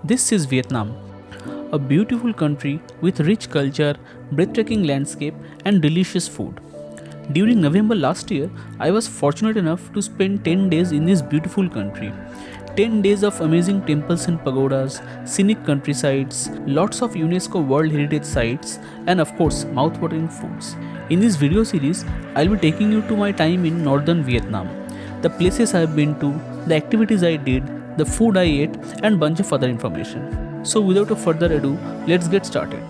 This is Vietnam, a beautiful country with rich culture, breathtaking landscape, and delicious food. During November last year, I was fortunate enough to spend 10 days in this beautiful country. 10 days of amazing temples and pagodas, scenic countrysides, lots of UNESCO World Heritage sites, and of course, mouth-watering foods. In this video series, I'll be taking you to my time in northern Vietnam, the places I've been to, the activities I did, the food I ate, and bunch of other information. So without a further ado, let's get started.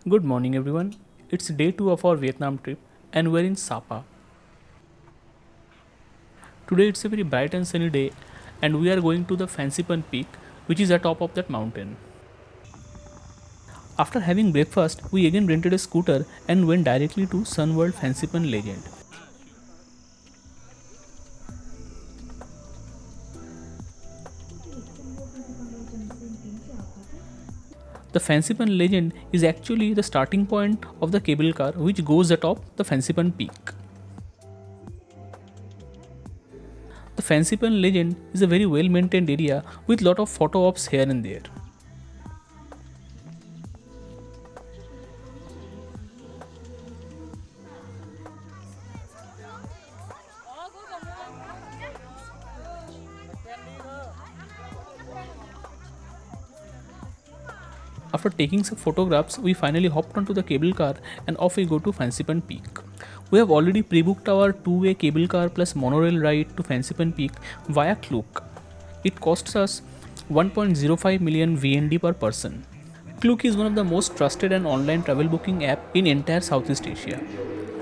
Good morning everyone. It's day 2 of our Vietnam trip and we're in SaPa. Today it's a very bright and sunny day and we are going to the Fansipan peak which is atop of that mountain. After having breakfast, we again rented a scooter and went directly to Sunworld Fansipan Legend. The Fansipan Legend is actually the starting point of the cable car which goes atop the Fansipan peak. The Fansipan Legend is a very well maintained area with lot of photo ops here and there. After taking some photographs, we finally hopped onto the cable car and off we go to Fansipan Peak. We have already pre-booked our two-way cable car plus monorail ride to Fansipan Peak via Klook. It costs us 1.05 million VND per person. Klook is one of the most trusted and online travel booking app in entire Southeast Asia.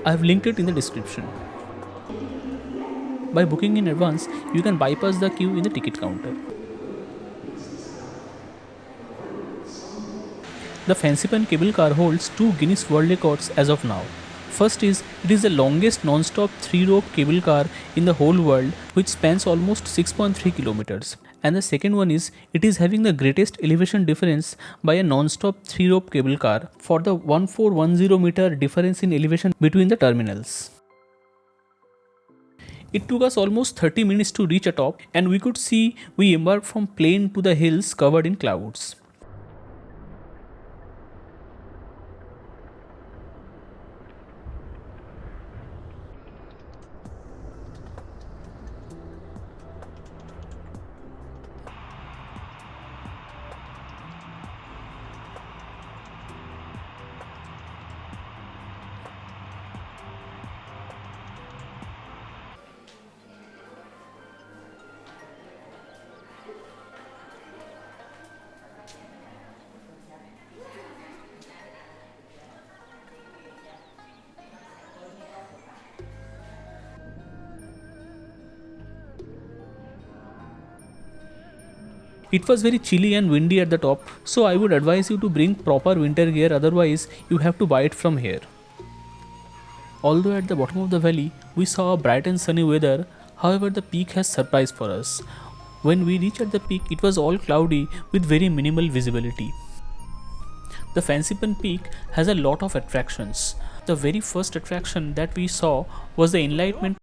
I have linked it in the description. By booking in advance, you can bypass the queue in the ticket counter. The Fansipan cable car holds two Guinness World Records as of now. First is, it is the longest non-stop 3-rope cable car in the whole world which spans almost 6.3 kilometers. And the second one is, it is having the greatest elevation difference by a non-stop 3-rope cable car for the 1410 meter difference in elevation between the terminals. It took us almost 30 minutes to reach atop and we could see we embarked from plain to the hills covered in clouds. It was very chilly and windy at the top, so I would advise you to bring proper winter gear, otherwise you have to buy it from here. Although at the bottom of the valley we saw a bright and sunny weather, however the peak has surprise for us. When we reached at the peak, it was all cloudy with very minimal visibility. The Fansipan peak has a lot of attractions. The very first attraction that we saw was the Enlightenment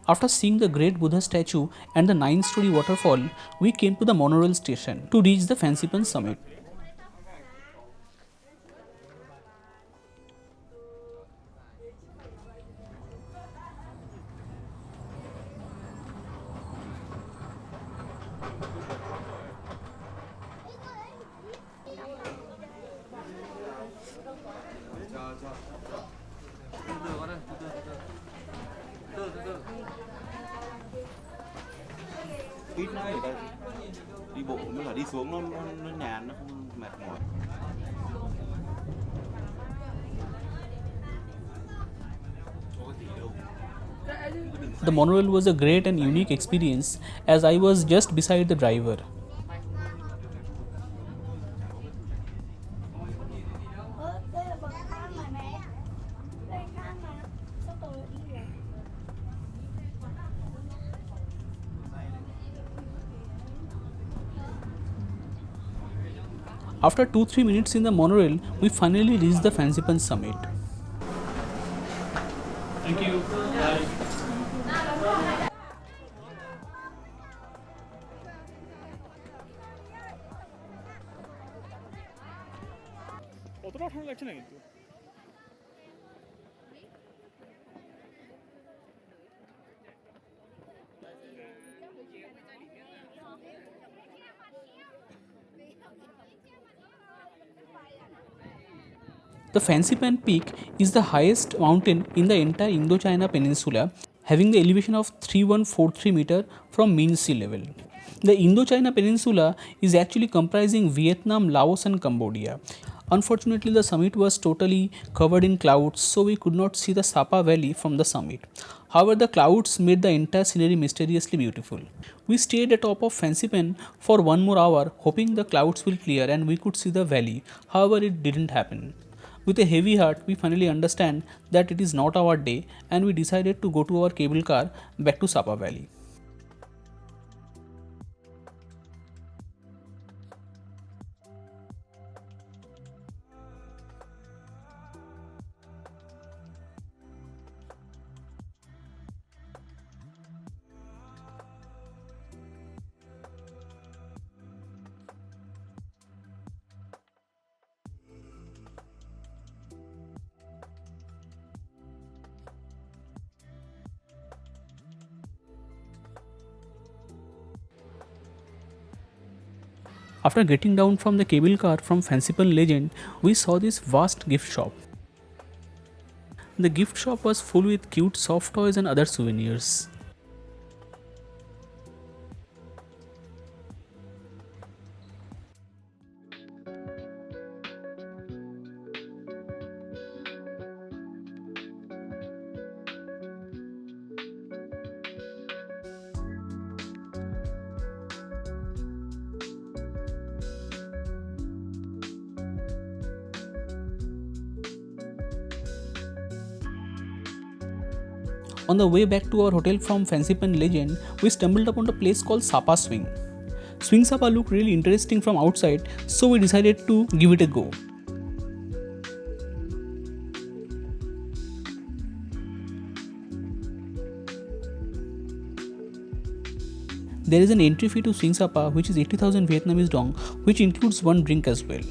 After seeing the great Buddha statue and the 9-story waterfall, we came to the monorail station to reach the Fansipan summit. Ít nữa thì đi bộ mới là đi xuống nó nhàn, nó không mệt mỏi. The monorail was a great and unique experience as I was just beside the driver. Đây là bậc thang mà mẹ. Đây thang mà. Sao tôi đi vậy? After 2-3 minutes in the monorail, we finally reached the Fansipan summit. Thank you. Bye. অতটা ঠান্ডা লাগছে না কিন্তু। The Fansipan Peak is the highest mountain in the entire Indochina Peninsula, having the elevation of 3143 meter from mean sea level. The Indochina Peninsula is actually comprising Vietnam, Laos and Cambodia. Unfortunately, the summit was totally covered in clouds, so we could not see the SaPa valley from the summit. However, the clouds made the entire scenery mysteriously beautiful. We stayed atop of Fansipan for 1 more hour, hoping the clouds will clear and we could see the valley. However, it didn't happen. With a heavy heart, we finally understand that it is not our day and we decided to go to our cable car back to SaPa Valley. After getting down from the cable car from Fansipan Legend, we saw this vast gift shop. The gift shop was full with cute soft toys and other souvenirs. On the way back to our hotel from Fansipan Legend, we stumbled upon a place called SaPa Swing. Swing SaPa looked really interesting from outside, so we decided to give it a go. There is an entry fee to Swing SaPa which is 80,000 Vietnamese dong, which includes one drink as well.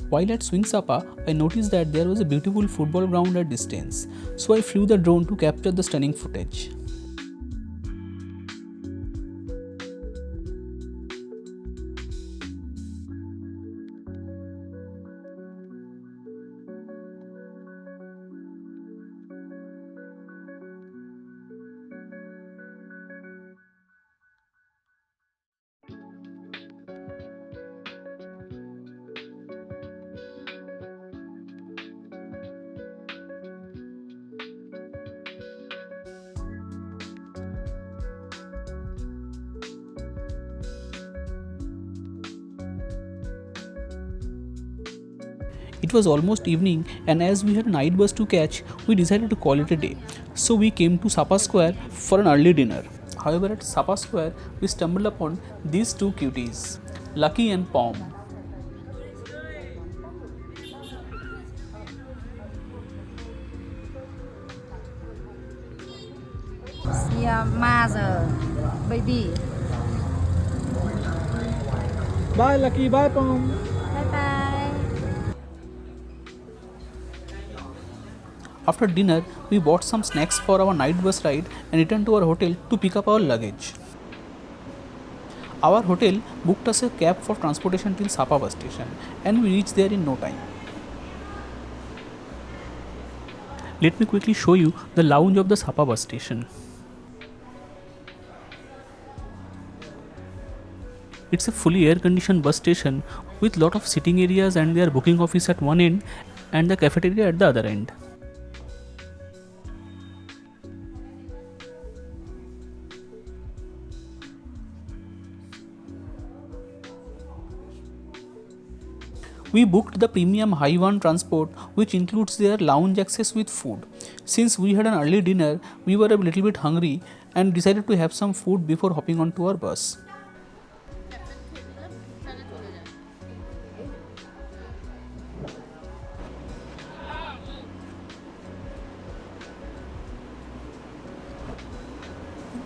While at Swing SaPa, I noticed that there was a beautiful football ground at distance, so I flew the drone to capture the stunning footage. It was almost evening, and as we had a night bus to catch, we decided to call it a day. So we came to SaPa Square for an early dinner. However, at SaPa Square, we stumbled upon these two cuties, Lucky and Pom. Yeah, mother, baby. Bye, Lucky. Bye, Pom. Bye bye. After dinner, we bought some snacks for our night bus ride and returned to our hotel to pick up our luggage. Our hotel booked us a cab for transportation till SaPa bus station, and we reached there in no time. Let me quickly show you the lounge of the SaPa bus station. It's a fully air-conditioned bus station with lot of sitting areas and their booking office at one end and the cafeteria at the other end. We booked the premium High One transport, which includes their lounge access with food. Since we had an early dinner, we were a little bit hungry and decided to have some food before hopping onto our bus.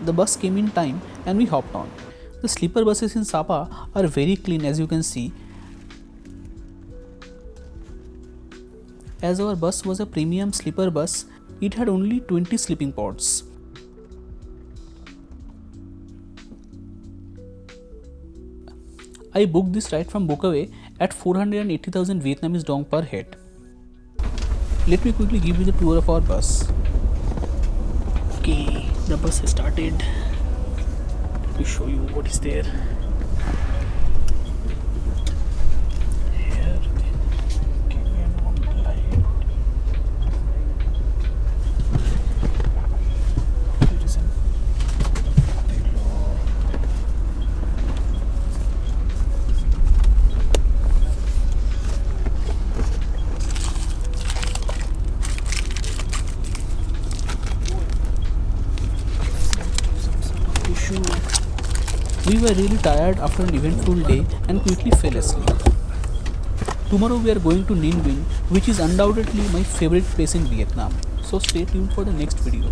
The bus came in time and we hopped on. The sleeper buses in SaPa are very clean, as you can see. As our bus was a premium sleeper bus, it had only 20 sleeping pods. I booked this ride from Bukaway at 480,000 Vietnamese dong per head. Let me quickly give you the tour of our bus. Okay, the bus has started. Let me show you what is there. Here, there is an We were really tired after an eventful day and quickly fell asleep. Tomorrow we are going to Ninh Binh, which is undoubtedly my favorite place in Vietnam. So stay tuned for the next video.